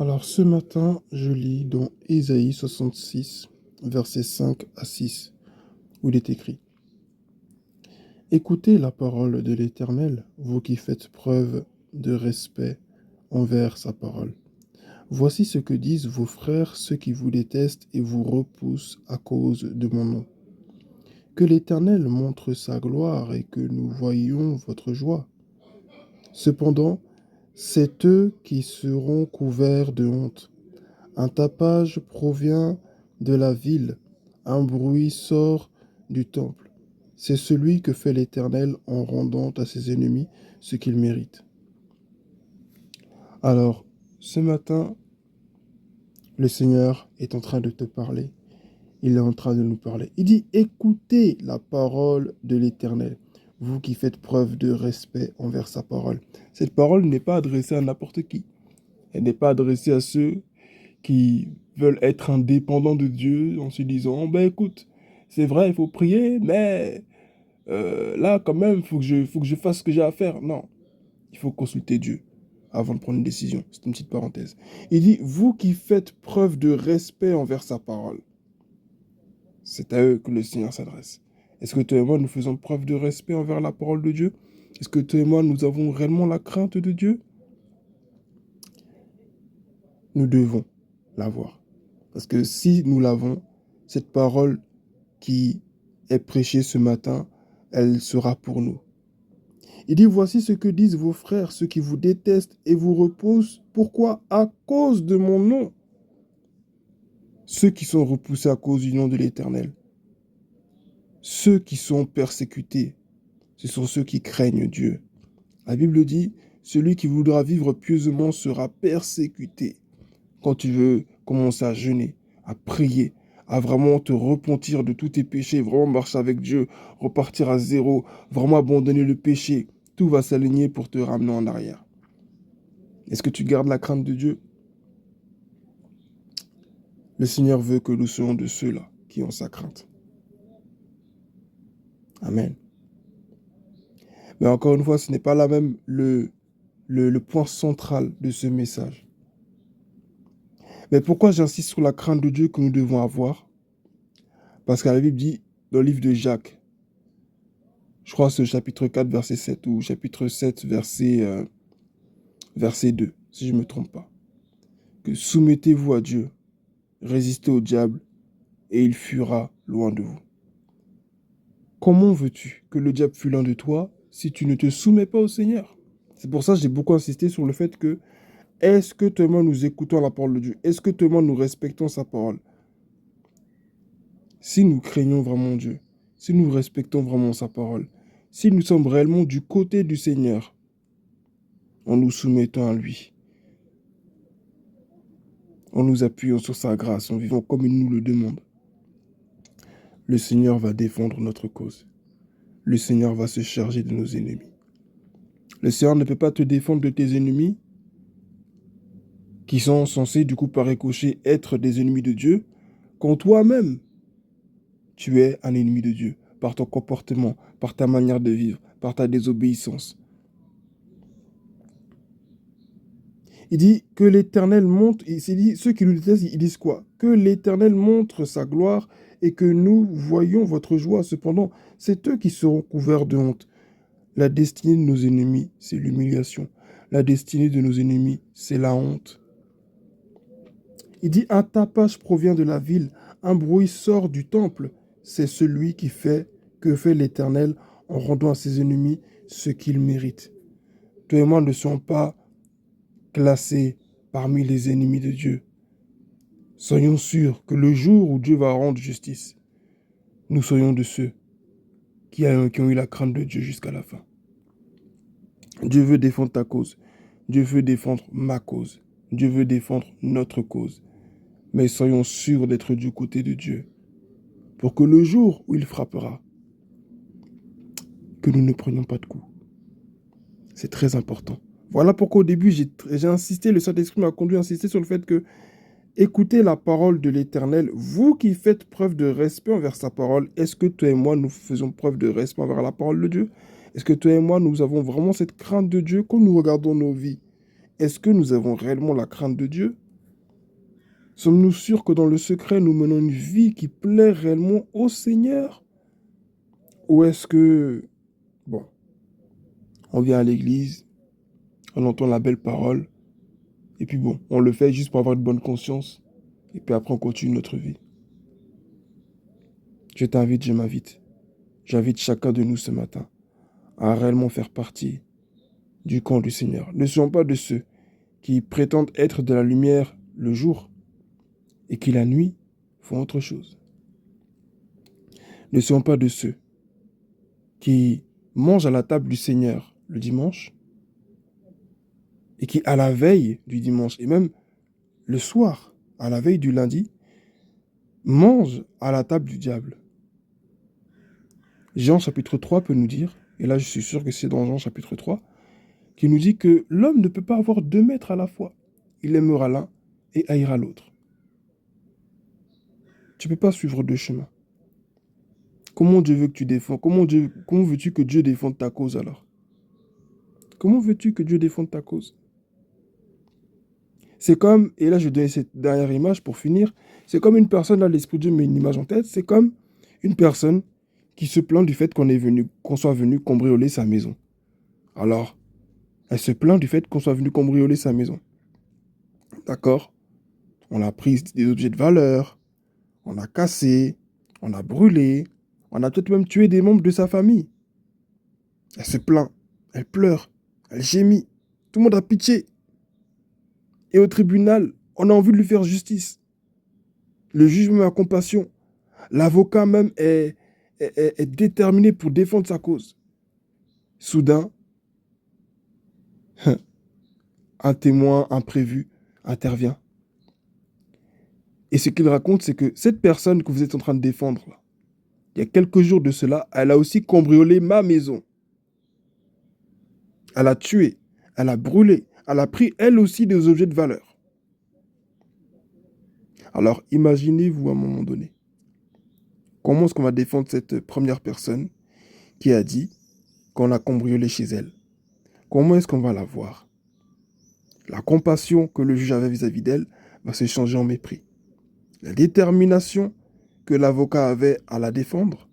Alors ce matin, je lis dans Ésaïe 66, versets 5 à 6, où il est écrit: Écoutez la parole de l'Éternel, vous qui faites preuve de respect envers sa parole. Voici ce que disent vos frères, ceux qui vous détestent et vous repoussent à cause de mon nom. Que l'Éternel montre sa gloire et que nous voyions votre joie. Cependant, c'est eux qui seront couverts de honte. Un tapage provient de la ville, un bruit sort du temple. C'est celui que fait l'Éternel en rendant à ses ennemis ce qu'ils méritent. Alors, ce matin, le Seigneur est en train de te parler. Il est en train de nous parler. Il dit, écoutez la parole de l'Éternel, vous qui faites preuve de respect envers sa parole. Cette parole n'est pas adressée à n'importe qui. Elle n'est pas adressée à ceux qui veulent être indépendants de Dieu en se disant, ben écoute, c'est vrai, il faut prier, mais là, quand même, faut que je fasse ce que j'ai à faire. Non, il faut consulter Dieu avant de prendre une décision. C'est une petite parenthèse. Il dit, vous qui faites preuve de respect envers sa parole. C'est à eux que le Seigneur s'adresse. Est-ce que toi et moi, nous faisons preuve de respect envers la parole de Dieu? Est-ce que toi et moi, nous avons réellement la crainte de Dieu? Nous devons l'avoir. Parce que si nous l'avons, cette parole qui est prêchée ce matin, elle sera pour nous. Il dit, voici ce que disent vos frères, ceux qui vous détestent et vous repoussent. Pourquoi? À cause de mon nom. Ceux qui sont repoussés à cause du nom de l'Éternel. Ceux qui sont persécutés, ce sont ceux qui craignent Dieu. La Bible dit, celui qui voudra vivre pieusement sera persécuté. Quand tu veux commencer à jeûner, à prier, à vraiment te repentir de tous tes péchés, vraiment marcher avec Dieu, repartir à zéro, vraiment abandonner le péché, tout va s'aligner pour te ramener en arrière. Est-ce que tu gardes la crainte de Dieu? Le Seigneur veut que nous soyons de ceux-là qui ont sa crainte. Amen. Mais encore une fois, ce n'est pas là même le point central de ce message. Mais pourquoi j'insiste sur la crainte de Dieu que nous devons avoir? Parce que la Bible dit, dans le livre de Jacques, je crois que c'est le chapitre 4, verset 7, ou chapitre 7, verset 2, si je ne me trompe pas, que soumettez-vous à Dieu, résistez au diable, et il fuira loin de vous. Comment veux-tu que le diable fuit loin de toi si tu ne te soumets pas au Seigneur? C'est pour ça que j'ai beaucoup insisté sur le fait que, est-ce que toi et moi nous écoutons la parole de Dieu? Est-ce que toi et moi nous respectons sa parole? Si nous craignons vraiment Dieu, si nous respectons vraiment sa parole, si nous sommes réellement du côté du Seigneur, en nous soumettant à lui, en nous appuyant sur sa grâce, en vivant comme il nous le demande, le Seigneur va défendre notre cause. Le Seigneur va se charger de nos ennemis. Le Seigneur ne peut pas te défendre de tes ennemis, qui sont censés, du coup, par ricochet, être des ennemis de Dieu, quand toi-même, tu es un ennemi de Dieu, par ton comportement, par ta manière de vivre, par ta désobéissance. Il dit que l'Éternel montre, il s'est dit, ceux qui nous détestent, ils disent quoi? Que l'Éternel montre sa gloire et que nous voyons votre joie. Cependant, c'est eux qui seront couverts de honte. La destinée de nos ennemis, c'est l'humiliation. La destinée de nos ennemis, c'est la honte. Il dit, un tapage provient de la ville, un bruit sort du temple. C'est celui que fait l'Éternel en rendant à ses ennemis ce qu'ils méritent. Toi et moi ne sommes pas classés parmi les ennemis de Dieu. Soyons sûrs que le jour où Dieu va rendre justice, nous soyons de ceux qui ont eu la crainte de Dieu jusqu'à la fin. Dieu veut défendre ta cause. Dieu veut défendre ma cause. Dieu veut défendre notre cause. Mais soyons sûrs d'être du côté de Dieu pour que le jour où il frappera, que nous ne prenions pas de coups. C'est très important. Voilà pourquoi au début, j'ai insisté, le Saint-Esprit m'a conduit à insister sur le fait que écoutez la parole de l'Éternel, vous qui faites preuve de respect envers sa parole. Est-ce que toi et moi, nous faisons preuve de respect envers la parole de Dieu? Est-ce que toi et moi, nous avons vraiment cette crainte de Dieu quand nous regardons nos vies? Est-ce que nous avons réellement la crainte de Dieu? Sommes-nous sûrs que dans le secret, nous menons une vie qui plaît réellement au Seigneur? Ou est-ce que, bon, on vient à l'église, on entend la belle parole, et puis bon, on le fait juste pour avoir une bonne conscience, et puis après on continue notre vie. Je t'invite, je m'invite. J'invite chacun de nous ce matin à réellement faire partie du camp du Seigneur. Ne soyons pas de ceux qui prétendent être de la lumière le jour et qui la nuit font autre chose. Ne soyons pas de ceux qui mangent à la table du Seigneur le dimanche et qui, à la veille du dimanche et même le soir, à la veille du lundi, mangent à la table du diable. Jean chapitre 3 peut nous dire, et là je suis sûr que c'est dans Jean chapitre 3, qui nous dit que l'homme ne peut pas avoir deux maîtres à la fois. Il aimera l'un et haïra l'autre. Tu ne peux pas suivre deux chemins. Comment Dieu veut que tu défends? Comment veux-tu que Dieu défende ta cause alors? Comment veux-tu que Dieu défende ta cause? C'est comme, et là je vais donner cette dernière image pour finir, c'est comme une personne, là l'Esprit de Dieu met une image en tête, c'est comme une personne qui se plaint du fait qu'on soit venu cambrioler sa maison. Alors, elle se plaint du fait qu'on soit venu cambrioler sa maison. D'accord? On a pris des objets de valeur, on a cassé, on a brûlé, on a peut-être même tué des membres de sa famille. Elle se plaint, elle pleure, elle gémit. Tout le monde a pitié. Et au tribunal, on a envie de lui faire justice. Le juge même a compassion. L'avocat même est déterminé pour défendre sa cause. Soudain, un témoin imprévu intervient. Et ce qu'il raconte, c'est que cette personne que vous êtes en train de défendre, là, il y a quelques jours de cela, elle a aussi cambriolé ma maison. Elle a tué, elle a brûlé, elle a pris elle aussi des objets de valeur. Alors imaginez-vous à un moment donné, comment est-ce qu'on va défendre cette première personne qui a dit qu'on a cambriolé chez elle? Comment est-ce qu'on va la voir? La compassion que le juge avait vis-à-vis d'elle va se changer en mépris. La détermination que l'avocat avait à la défendre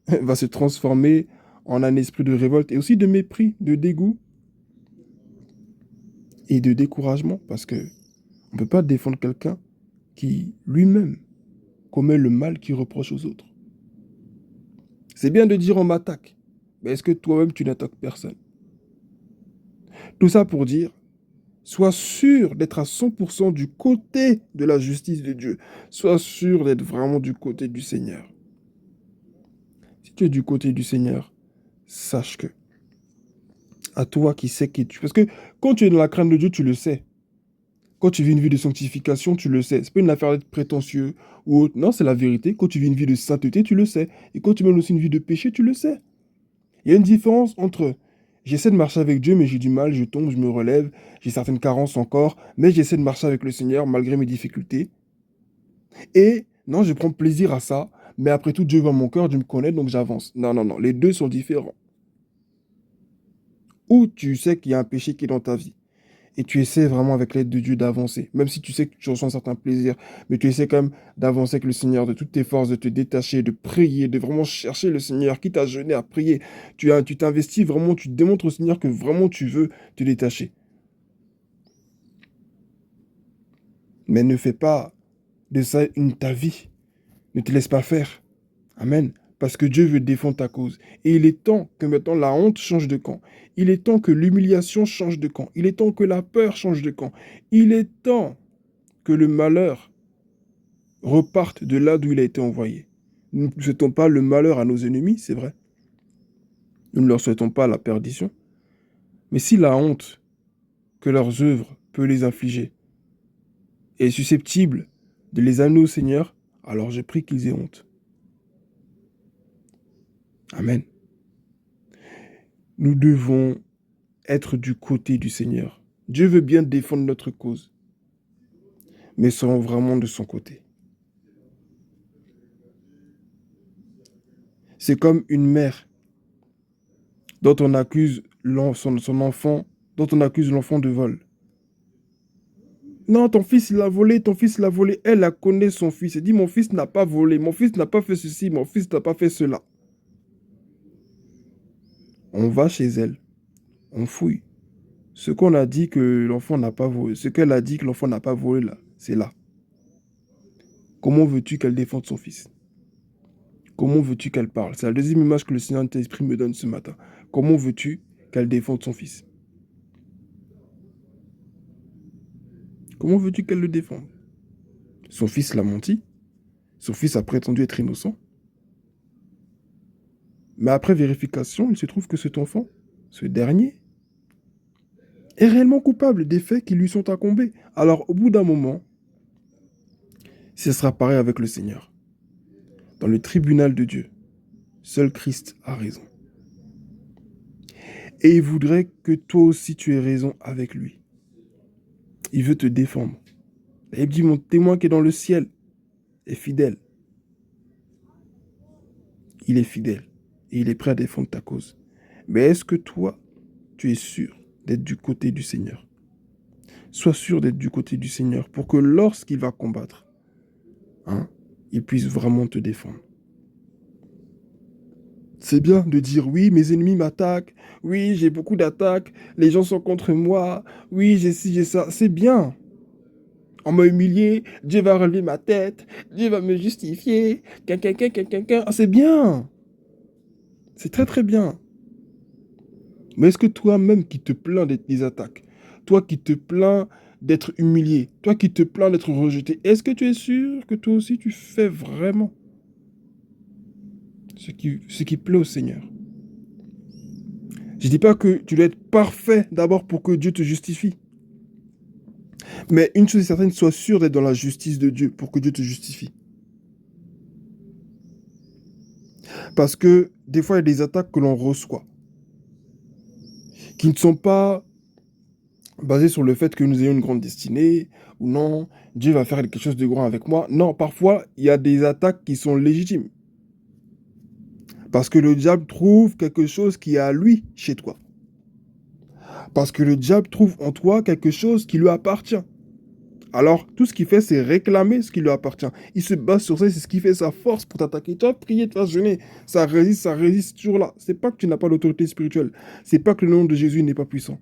va se transformer en un esprit de révolte et aussi de mépris, de dégoût et de découragement parce que on ne peut pas défendre quelqu'un qui lui-même commet le mal qu'il reproche aux autres. C'est bien de dire on m'attaque, mais est-ce que toi-même tu n'attaques personne? Tout ça pour dire, sois sûr d'être à 100% du côté de la justice de Dieu. Sois sûr d'être vraiment du côté du Seigneur. Si tu es du côté du Seigneur, sache que à toi qui sais qui tu es. Parce que quand tu es dans la crainte de Dieu, tu le sais. Quand tu vis une vie de sanctification, tu le sais. C'est pas une affaire d'être prétentieux ou autre. Non, c'est la vérité. Quand tu vis une vie de sainteté, tu le sais. Et quand tu mènes aussi une vie de péché, tu le sais. Il y a une différence entre j'essaie de marcher avec Dieu, mais j'ai du mal, je tombe, je me relève, j'ai certaines carences encore, mais j'essaie de marcher avec le Seigneur malgré mes difficultés. Et non, je prends plaisir à ça, mais après tout, Dieu voit mon cœur, Dieu me connaît, donc j'avance. Non, non, non, les deux sont différents. Ou tu sais qu'il y a un péché qui est dans ta vie. Et tu essaies vraiment avec l'aide de Dieu d'avancer. Même si tu sais que tu ressens un certain plaisir, mais tu essaies quand même d'avancer avec le Seigneur, de toutes tes forces, de te détacher, de prier, de vraiment chercher le Seigneur, quitte à jeûner, à prier. Tu t'investis vraiment, tu démontres au Seigneur que vraiment tu veux te détacher. Mais ne fais pas de ça ta vie. Ne te laisse pas faire. Amen. Parce que Dieu veut défendre ta cause. Et il est temps que maintenant la honte change de camp. Il est temps que l'humiliation change de camp. Il est temps que la peur change de camp. Il est temps que le malheur reparte de là d'où il a été envoyé. Nous ne souhaitons pas le malheur à nos ennemis, c'est vrai. Nous ne leur souhaitons pas la perdition. Mais si la honte que leurs œuvres peut les infliger est susceptible de les amener au Seigneur, alors je prie qu'ils aient honte. Amen. Nous devons être du côté du Seigneur. Dieu veut bien défendre notre cause, mais soyons vraiment de son côté. C'est comme une mère dont on accuse son enfant, dont on accuse l'enfant de vol. Non, ton fils, il a volé, ton fils, il a volé. Elle la connaît, son fils. Elle dit, mon fils n'a pas volé, mon fils n'a pas fait ceci, mon fils n'a pas fait cela. On va chez elle, on fouille. Ce qu'on a dit que l'enfant n'a pas volé, ce qu'elle a dit que l'enfant n'a pas volé là, c'est là. Comment veux-tu qu'elle défende son fils? Comment veux-tu qu'elle parle? C'est la deuxième image que le Saint-Esprit me donne ce matin. Comment veux-tu qu'elle défende son fils? Comment veux-tu qu'elle le défende? Son fils l'a menti. Son fils a prétendu être innocent. Mais après vérification, il se trouve que cet enfant, ce dernier, est réellement coupable des faits qui lui sont incombés. Alors, au bout d'un moment, ce sera pareil avec le Seigneur. Dans le tribunal de Dieu, seul Christ a raison. Et il voudrait que toi aussi tu aies raison avec lui. Il veut te défendre. Et il dit, mon témoin qui est dans le ciel est fidèle. Il est fidèle. Et il est prêt à défendre ta cause. Mais est-ce que toi, tu es sûr d'être du côté du Seigneur? Sois sûr d'être du côté du Seigneur pour que lorsqu'il va combattre, il puisse vraiment te défendre. C'est bien de dire oui, mes ennemis m'attaquent, oui, j'ai beaucoup d'attaques, les gens sont contre moi, oui, j'ai ci, j'ai ça, c'est bien. On m'a humilié, Dieu va relever ma tête, Dieu va me justifier, c'est bien. C'est très très bien. Mais est-ce que toi-même qui te plains des attaques, toi qui te plains d'être humilié, toi qui te plains d'être rejeté, est-ce que tu es sûr que toi aussi tu fais vraiment ce qui plaît au Seigneur? Je ne dis pas que tu dois être parfait d'abord pour que Dieu te justifie. Mais une chose est certaine, sois sûr d'être dans la justice de Dieu pour que Dieu te justifie. Parce que des fois, il y a des attaques que l'on reçoit qui ne sont pas basées sur le fait que nous ayons une grande destinée ou non, Dieu va faire quelque chose de grand avec moi. Non, parfois, il y a des attaques qui sont légitimes. Parce que le diable trouve quelque chose qui est à lui chez toi. Parce que le diable trouve en toi quelque chose qui lui appartient. Alors, tout ce qu'il fait, c'est réclamer ce qui lui appartient. Il se base sur ça, c'est ce qui fait sa force pour t'attaquer. Tu vas prier, tu vas jeûner. Ça résiste toujours là. C'est pas que tu n'as pas l'autorité spirituelle. C'est pas que le nom de Jésus n'est pas puissant.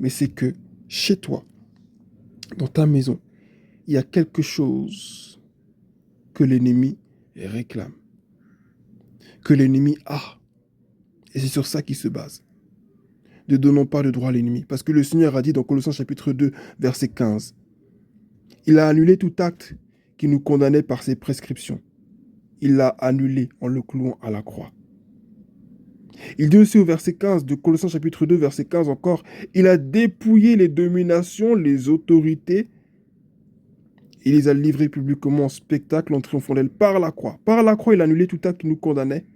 Mais c'est que chez toi, dans ta maison, il y a quelque chose que l'ennemi réclame. Que l'ennemi a. Et c'est sur ça qu'il se base. Ne donnons pas de droit à l'ennemi. Parce que le Seigneur a dit dans Colossiens chapitre 2, verset 15, il a annulé tout acte qui nous condamnait par ses prescriptions. Il l'a annulé en le clouant à la croix. Il dit aussi au verset 15 de Colossiens chapitre 2, verset 15 encore, il a dépouillé les dominations, les autorités, il les a livrées publiquement en spectacle en triomphant d'elles par la croix. Par la croix, il a annulé tout acte qui nous condamnait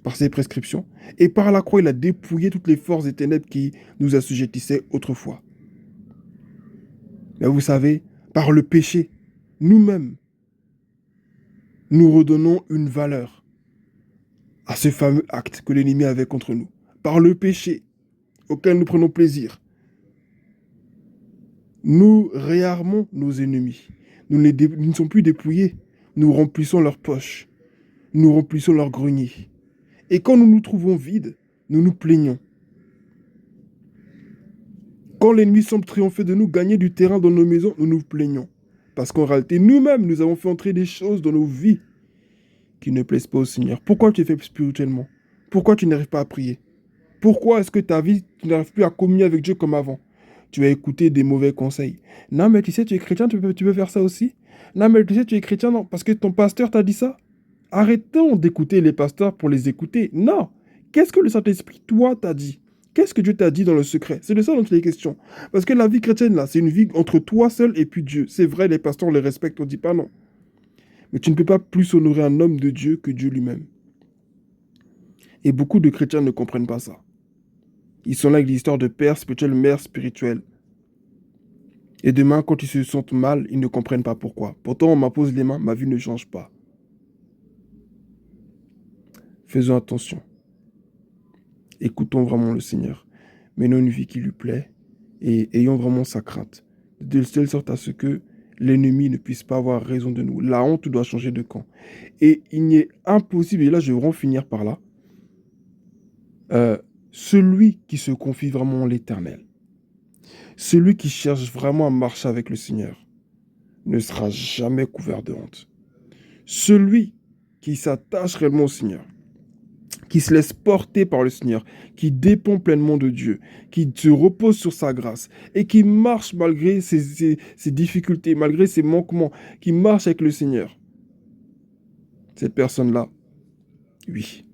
par ses prescriptions. Et par la croix, il a dépouillé toutes les forces des ténèbres qui nous assujettissaient autrefois. Mais vous savez, par le péché, nous-mêmes, nous redonnons une valeur à ce fameux acte que l'ennemi avait contre nous. Par le péché auquel nous prenons plaisir, nous réarmons nos ennemis. Nous ne sommes plus dépouillés. Nous remplissons leurs poches. Nous remplissons leurs greniers. Et quand nous nous trouvons vides, nous nous plaignons. Quand l'ennemi semble triompher de nous, gagner du terrain dans nos maisons, nous nous plaignons. Parce qu'en réalité, nous-mêmes, nous avons fait entrer des choses dans nos vies qui ne plaisent pas au Seigneur. Pourquoi tu es faible spirituellement? Pourquoi tu n'arrives pas à prier? Pourquoi est-ce que ta vie, tu n'arrives plus à communier avec Dieu comme avant? Tu as écouté des mauvais conseils. Non, mais tu sais, tu es chrétien, tu peux faire ça aussi. Non, mais tu sais, tu es chrétien, non, parce que ton pasteur t'a dit ça. Arrêtons d'écouter les pasteurs pour les écouter. Non. Qu'est-ce que le Saint-Esprit, toi, t'a dit? Qu'est-ce que Dieu t'a dit dans le secret? C'est de ça dont il est question. Parce que la vie chrétienne, là, c'est une vie entre toi seul et puis Dieu. C'est vrai, les pasteurs les respectent, on ne dit pas non. Mais tu ne peux pas plus honorer un homme de Dieu que Dieu lui-même. Et beaucoup de chrétiens ne comprennent pas ça. Ils sont là avec l'histoire de père spirituel, mère spirituelle. Et demain, quand ils se sentent mal, ils ne comprennent pas pourquoi. Pourtant, on m'impose les mains, ma vie ne change pas. Faisons attention. Écoutons vraiment le Seigneur. Menons une vie qui lui plaît et ayons vraiment sa crainte. de telle sorte à ce que l'ennemi ne puisse pas avoir raison de nous. La honte doit changer de camp. Et il n'est impossible, et là je vais en finir par là, euh, celui qui se confie vraiment en l'Éternel, celui qui cherche vraiment à marcher avec le Seigneur, ne sera jamais couvert de honte. Celui qui s'attache réellement au Seigneur, qui se laisse porter par le Seigneur, qui dépend pleinement de Dieu, qui se repose sur sa grâce et qui marche malgré ses difficultés, malgré ses manquements, qui marche avec le Seigneur. Cette personne-là, oui.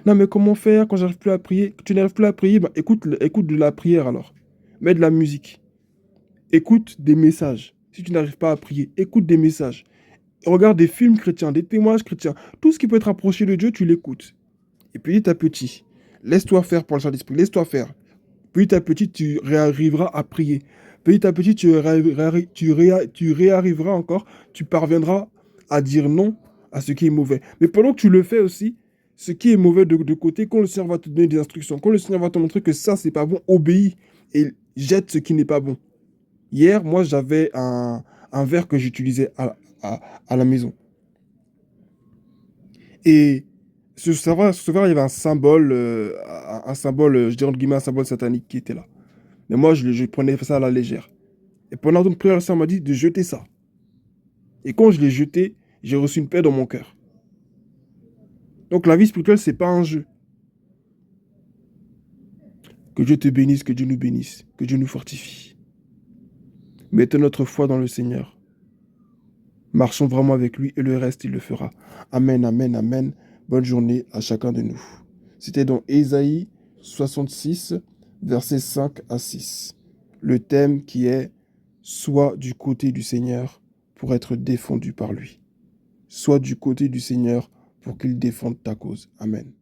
Non, mais comment faire quand j'arrive plus à prier? Tu n'arrives plus à prier, bah, écoute de la prière alors. Mets de la musique. Écoute des messages. Si tu n'arrives pas à prier, écoute des messages. Regarde des films chrétiens, des témoignages chrétiens. Tout ce qui peut te rapprocher de Dieu, tu l'écoutes. Et petit à petit, laisse-toi faire par le Saint-Esprit, laisse-toi faire. Petit à petit, tu réarriveras à prier. Petit à petit, tu réarriveras encore, tu parviendras à dire non à ce qui est mauvais. Mais pendant que tu le fais aussi, ce qui est mauvais de côté, quand le Seigneur va te donner des instructions, quand le Seigneur va te montrer que ça, c'est pas bon, obéis et jette ce qui n'est pas bon. Hier, moi, j'avais un verre que j'utilisais à la maison. Et sur ce verre, il y avait un symbole, je dirais entre guillemets, un symbole satanique qui était là. Mais moi, je prenais ça à la légère. Et pendant une prière, le Seigneur m'a dit de jeter ça. Et quand je l'ai jeté, j'ai reçu une paix dans mon cœur. Donc la vie spirituelle, c'est pas un jeu. Que Dieu te bénisse, que Dieu nous bénisse, que Dieu nous fortifie. Mettons notre foi dans le Seigneur. Marchons vraiment avec lui et le reste, il le fera. Amen, amen, amen. Bonne journée à chacun de nous. C'était dans Ésaïe 66, versets 5 à 6. Le thème qui est « Sois du côté du Seigneur pour être défendu par lui ». Sois du côté du Seigneur pour qu'il défende ta cause. Amen.